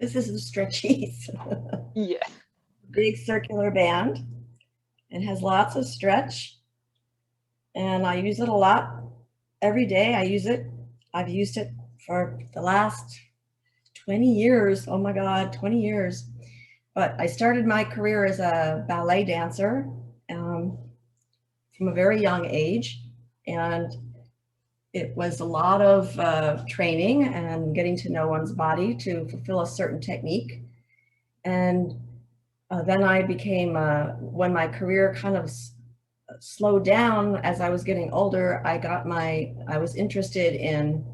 This is a stretchies. Yeah. Big circular band. It has lots of stretch, and I use it a lot. Every day I use it. I've used it for the last 20 years. Oh my God, 20 years. But I started my career as a ballet dancer um, from a very young age. And it was a lot of training and getting to know one's body to fulfill a certain technique. And then I became, when my career kind of slowed down as I was getting older, I was interested in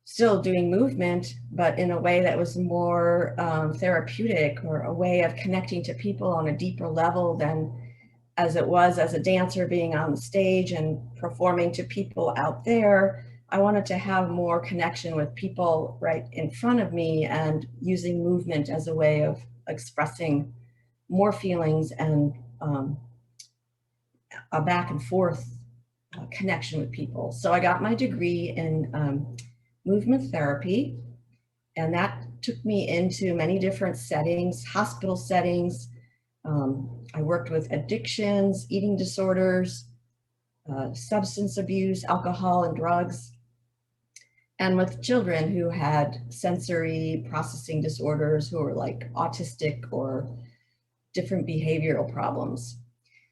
still doing movement, but in a way that was more therapeutic, or a way of connecting to people on a deeper level than as it was as a dancer being on the stage and performing to people out there. I wanted to have more connection with people right in front of me and using movement as a way of expressing more feelings and a back and forth connection with people. So I got my degree in movement therapy, and that took me into many different settings, hospital settings. I worked with addictions, eating disorders, substance abuse, alcohol and drugs, and with children who had sensory processing disorders, who were like autistic or different behavioral problems.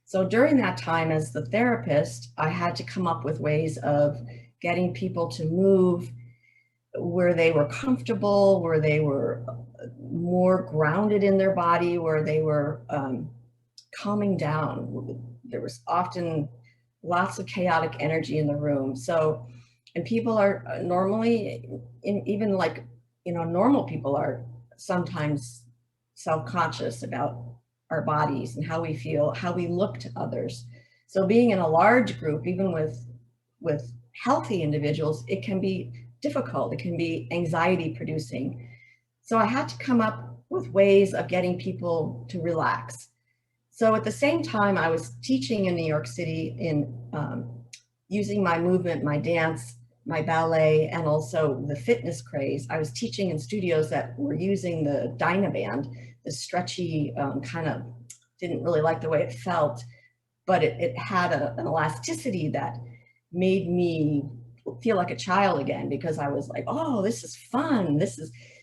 So during that time as the therapist, I had to come up with ways of getting people to move where they were comfortable, where they were more grounded in their body, where they were calming down. There was often lots of chaotic energy in the room. So, and people are normally, even like, normal people are sometimes self-conscious about our bodies and how we feel, how we look to others. So being in a large group, even with healthy individuals, it can be difficult. It can be anxiety producing. So I had to come up with ways of getting people to relax. So at the same time, I was teaching in New York City in using my movement, my dance, my ballet, and also the fitness craze. I was teaching in studios that were using the Dynaband, the stretchy kind of, didn't really like the way it felt, but it had an elasticity that made me feel like a child again, because I was like, oh, this is fun.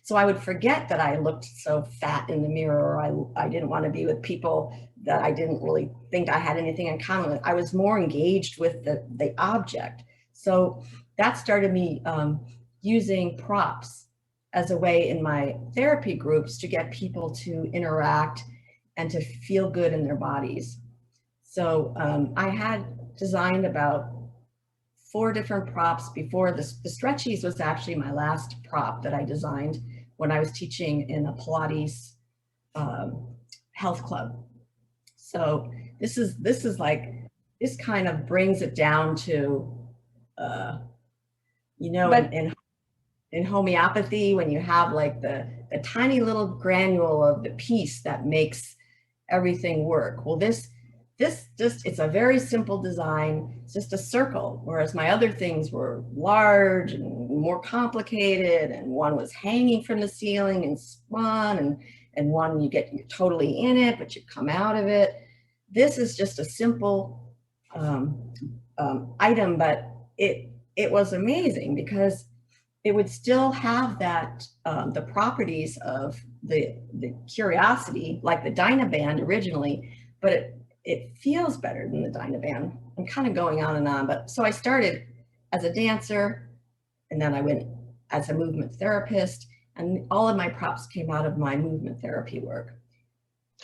So I would forget that I looked so fat in the mirror, or I didn't want to be with people that I didn't really think I had anything in common with. I was more engaged with the object. So that started me using props as a way in my therapy groups to get people to interact and to feel good in their bodies. So I had designed about 4 different props before. The stretchies was actually my last prop that I designed when I was teaching in a Pilates health club. So this is like, this kind of brings it down to, But in homeopathy, when you have like the tiny little granule of the piece that makes everything work. Well, this just, it's a very simple design. It's just a circle, whereas my other things were large and more complicated, and one was hanging from the ceiling and spun, and one you're totally in it, but you come out of it. This is just a simple item, but it was amazing because it would still have that the properties of the curiosity, like the Dynaband originally, but it feels better than the Dynaband. I'm kind of going on and on, but so I started as a dancer, and then I went as a movement therapist, and all of my props came out of my movement therapy work.